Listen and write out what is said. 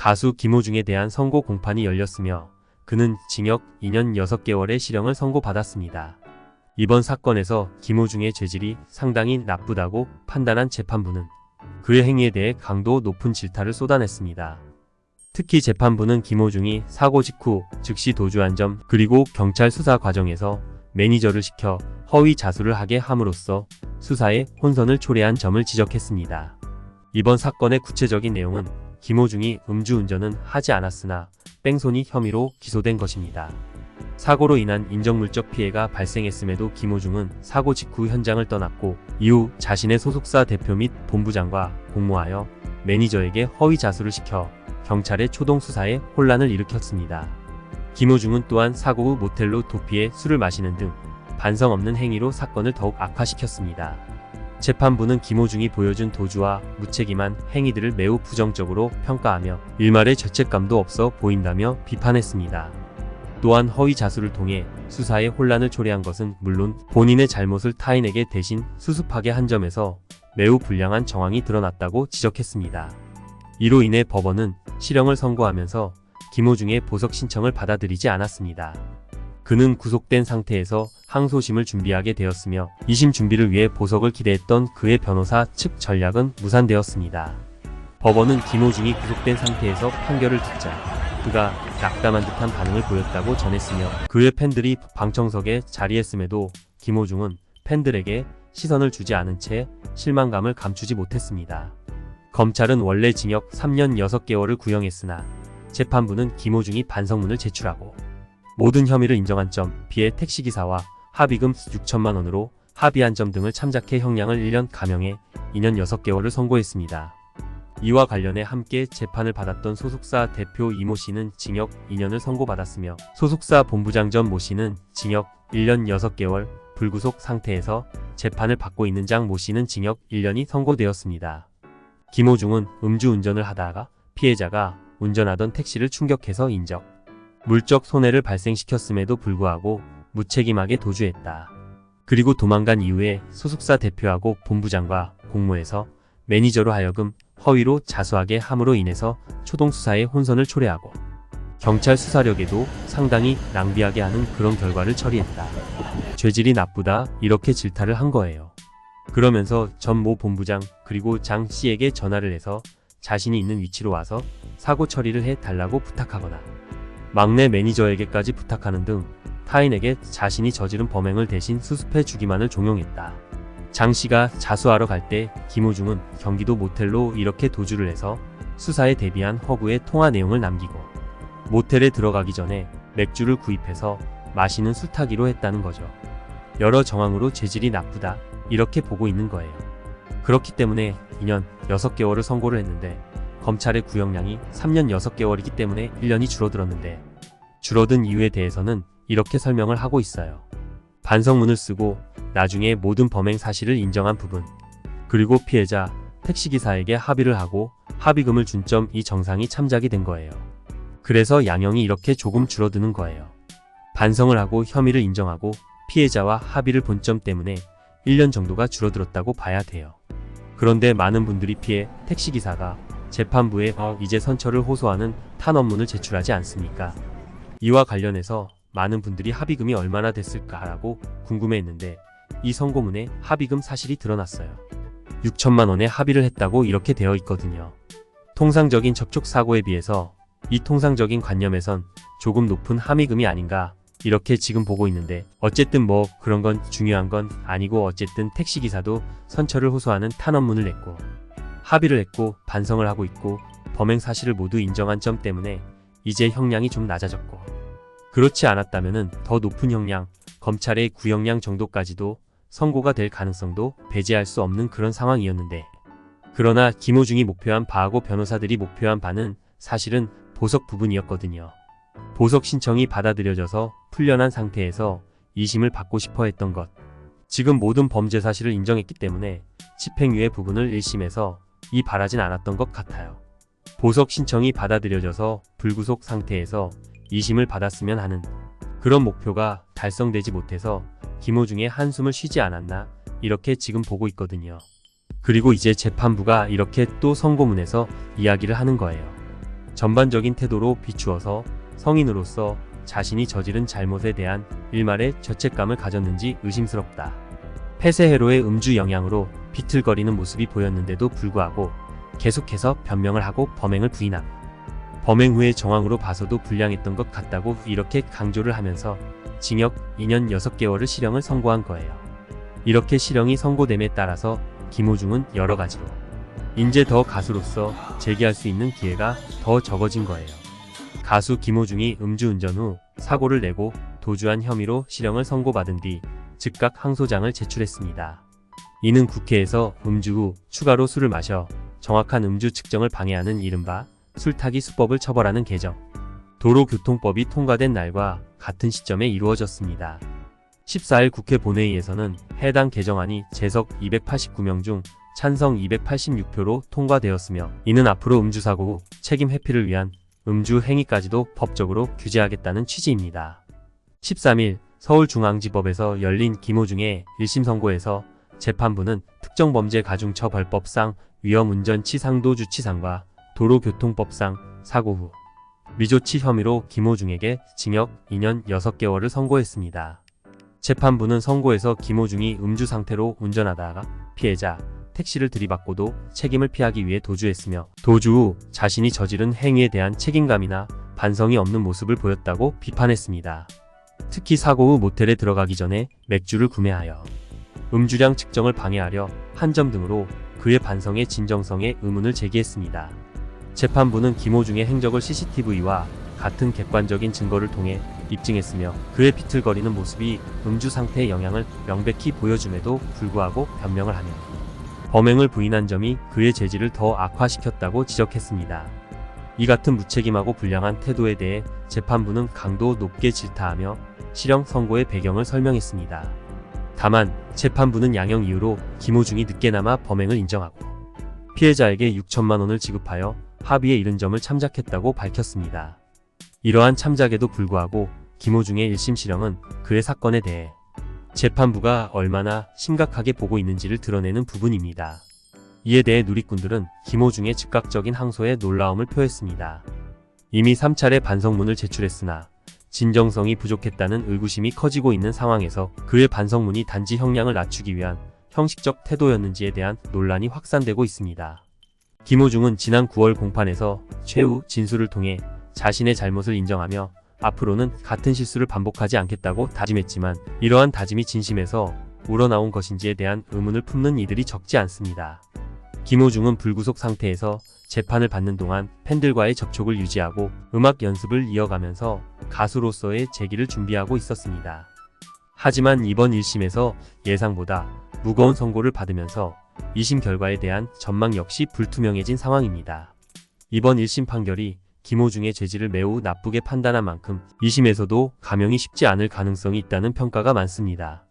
가수 김호중에 대한 선고 공판이 열렸으며 그는 징역 2년 6개월의 실형을 선고받았습니다. 이번 사건에서 김호중의 죄질이 상당히 나쁘다고 판단한 재판부는 그의 행위에 대해 강도 높은 질타를 쏟아냈습니다. 특히 재판부는 김호중이 사고 직후 즉시 도주한 점, 그리고 경찰 수사 과정에서 매니저를 시켜 허위 자수를 하게 함으로써 수사에 혼선을 초래한 점을 지적했습니다. 이번 사건의 구체적인 내용은 김호중이 음주운전은 하지 않았으나 뺑소니 혐의로 기소된 것입니다. 사고로 인한 인정물적 피해가 발생했음에도 김호중은 사고 직후 현장을 떠났고 이후 자신의 소속사 대표 및 본부장과 공모하여 매니저에게 허위 자수를 시켜 경찰의 초동 수사에 혼란을 일으켰습니다. 김호중은 또한 사고 후 모텔로 도피해 술을 마시는 등 반성 없는 행위로 사건을 더욱 악화시켰습니다. 재판부는 김호중이 보여준 도주와 무책임한 행위들을 매우 부정적으로 평가하며 일말의 죄책감도 없어 보인다며 비판했습니다. 또한 허위 자수를 통해 수사에 혼란을 초래한 것은 물론 본인의 잘못을 타인에게 대신 수습하게 한 점에서 매우 불량한 정황이 드러났다고 지적했습니다. 이로 인해 법원은 실형을 선고하면서 김호중의 보석 신청을 받아들이지 않았습니다. 그는 구속된 상태에서 항소심을 준비하게 되었으며 2심 준비를 위해 보석을 기대했던 그의 변호사 측 전략은 무산되었습니다. 법원은 김호중이 구속된 상태에서 판결을 듣자 그가 낙담한 듯한 반응을 보였다고 전했으며 그의 팬들이 방청석에 자리했음에도 김호중은 팬들에게 시선을 주지 않은 채 실망감을 감추지 못했습니다. 검찰은 원래 징역 3년 6개월을 구형했으나 재판부는 김호중이 반성문을 제출하고 모든 혐의를 인정한 점, 피해 택시기사와 합의금 6천만 원으로 합의한 점 등을 참작해 형량을 1년 감형해 2년 6개월을 선고했습니다. 이와 관련해 함께 재판을 받았던 소속사 대표 이모 씨는 징역 2년을 선고받았으며 소속사 본부장 전 모 씨는 징역 1년 6개월 불구속 상태에서 재판을 받고 있는 장 모 씨는 징역 1년이 선고되었습니다. 김호중은 음주운전을 하다가 피해자가 운전하던 택시를 충격해서 인적, 물적 손해를 발생시켰음에도 불구하고 무책임하게 도주했다. 그리고 도망간 이후에 소속사 대표하고 본부장과 공모해서 매니저로 하여금 허위로 자수하게 함으로 인해서 초동수사에 혼선을 초래하고 경찰 수사력에도 상당히 낭비하게 하는 그런 결과를 처리했다. 죄질이 나쁘다 이렇게 질타를 한 거예요. 그러면서 전 모 본부장 그리고 장 씨에게 전화를 해서 자신이 있는 위치로 와서 사고 처리를 해 달라고 부탁하거나 막내 매니저에게까지 부탁하는 등 타인에게 자신이 저지른 범행을 대신 수습해 주기만을 종용했다. 장 씨가 자수하러 갈 때 김호중은 경기도 모텔로 이렇게 도주를 해서 수사에 대비한 허구의 통화 내용을 남기고 모텔에 들어가기 전에 맥주를 구입해서 마시는 술타기로 했다는 거죠. 여러 정황으로 죄질이 나쁘다 이렇게 보고 있는 거예요. 그렇기 때문에 2년 6개월을 선고를 했는데 검찰의 구형량이 3년 6개월이기 때문에 1년이 줄어들었는데 줄어든 이유에 대해서는 이렇게 설명을 하고 있어요. 반성문을 쓰고 나중에 모든 범행 사실을 인정한 부분, 그리고 피해자 택시기사에게 합의를 하고 합의금을 준 점 이 정상이 참작이 된 거예요. 그래서 양형이 이렇게 조금 줄어드는 거예요. 반성을 하고 혐의를 인정하고 피해자와 합의를 본 점 때문에 1년 정도가 줄어들었다고 봐야 돼요. 그런데 많은 분들이 피해 택시기사가 재판부에 이제 선처를 호소하는 탄원문을 제출하지 않습니까? 이와 관련해서 많은 분들이 합의금이 얼마나 됐을까라고 궁금해했는데 이 선고문에 합의금 사실이 드러났어요. 6천만 원에 합의를 했다고 이렇게 되어 있거든요. 통상적인 접촉사고에 비해서 이 통상적인 관념에선 조금 높은 합의금이 아닌가 이렇게 지금 보고 있는데 어쨌든 뭐 그런 건 중요한 건 아니고 어쨌든 택시기사도 선처를 호소하는 탄원문을 냈고 합의를 했고 반성을 하고 있고 범행 사실을 모두 인정한 점 때문에 이제 형량이 좀 낮아졌고 그렇지 않았다면은 더 높은 형량, 검찰의 구형량 정도까지도 선고가 될 가능성도 배제할 수 없는 그런 상황이었는데 그러나 김호중이 목표한 바하고 변호사들이 목표한 바는 사실은 보석 부분이었거든요. 보석 신청이 받아들여져서 풀려난 상태에서 2심을 받고 싶어 했던 것. 지금 모든 범죄 사실을 인정했기 때문에 집행유예 부분을 1심에서 바라진 않았던 것 같아요. 보석 신청이 받아들여져서 불구속 상태에서 2심을 받았으면 하는 그런 목표가 달성되지 못해서 김호중의 한숨을 쉬지 않았나 이렇게 지금 보고 있거든요. 그리고 이제 재판부가 이렇게 또 선고문에서 이야기를 하는 거예요. 전반적인 태도로 비추어서 성인으로서 자신이 저지른 잘못에 대한 일말의 죄책감을 가졌는지 의심스럽다. 폐쇄회로의 음주 영향으로 비틀거리는 모습이 보였는데도 불구하고 계속해서 변명을 하고 범행을 부인하고 범행 후의 정황으로 봐서도 불량했던 것 같다고 이렇게 강조를 하면서 징역 2년 6개월을 실형을 선고한 거예요. 이렇게 실형이 선고됨에 따라서 김호중은 여러 가지로 이제 더 가수로서 재기할 수 있는 기회가 더 적어진 거예요. 가수 김호중이 음주운전 후 사고를 내고 도주한 혐의로 실형을 선고받은 뒤 즉각 항소장을 제출했습니다. 이는 국회에서 음주 후 추가로 술을 마셔 정확한 음주 측정을 방해하는 이른바 술타기 수법을 처벌하는 개정, 도로교통법이 통과된 날과 같은 시점에 이루어졌습니다. 14일 국회 본회의에서는 해당 개정안이 재석 289명 중 찬성 286표로 통과되었으며 이는 앞으로 음주사고 후 책임 회피를 위한 음주 행위까지도 법적으로 규제하겠다는 취지입니다. 13일 서울중앙지법에서 열린 김호중의 1심 선고에서 재판부는 특정범죄가중처벌법상 위험운전치상도주치상과 도로교통법상 사고 후 미조치 혐의로 김호중에게 징역 2년 6개월을 선고했습니다. 재판부는 선고에서 김호중이 음주 상태로 운전하다가 피해자 택시를 들이받고도 책임을 피하기 위해 도주했으며 도주 후 자신이 저지른 행위에 대한 책임감이나 반성이 없는 모습을 보였다고 비판했습니다. 특히 사고 후 모텔에 들어가기 전에 맥주를 구매하여 음주량 측정을 방해하려 한 점 등으로 그의 반성의 진정성에 의문을 제기했습니다. 재판부는 김호중의 행적을 CCTV와 같은 객관적인 증거를 통해 입증했으며 그의 비틀거리는 모습이 음주 상태의 영향을 명백히 보여줌에도 불구하고 변명을 하며 범행을 부인한 점이 그의 죄질을 더 악화시켰다고 지적했습니다. 이 같은 무책임하고 불량한 태도에 대해 재판부는 강도 높게 질타하며 실형 선고의 배경을 설명했습니다. 다만 재판부는 양형 이유로 김호중이 늦게나마 범행을 인정하고 피해자에게 6천만 원을 지급하여 합의에 이른 점을 참작했다고 밝혔습니다. 이러한 참작에도 불구하고 김호중의 1심 실형은 그의 사건에 대해 재판부가 얼마나 심각하게 보고 있는지를 드러내는 부분입니다. 이에 대해 누리꾼들은 김호중의 즉각적인 항소에 놀라움을 표했습니다. 이미 3차례 반성문을 제출했으나 진정성이 부족했다는 의구심이 커지고 있는 상황에서 그의 반성문이 단지 형량을 낮추기 위한 형식적 태도였는지에 대한 논란이 확산되고 있습니다. 김호중은 지난 9월 공판에서 최후 진술을 통해 자신의 잘못을 인정하며 앞으로는 같은 실수를 반복하지 않겠다고 다짐했지만 이러한 다짐이 진심에서 우러나온 것인지에 대한 의문을 품는 이들이 적지 않습니다. 김호중은 불구속 상태에서 재판을 받는 동안 팬들과의 접촉을 유지하고 음악 연습을 이어가면서 가수로서의 재기를 준비하고 있었습니다. 하지만 이번 1심에서 예상보다 무거운 선고를 받으면서 2심 결과에 대한 전망 역시 불투명해진 상황입니다. 이번 1심 판결이 김호중의 죄질을 매우 나쁘게 판단한 만큼 2심에서도 감형이 쉽지 않을 가능성이 있다는 평가가 많습니다.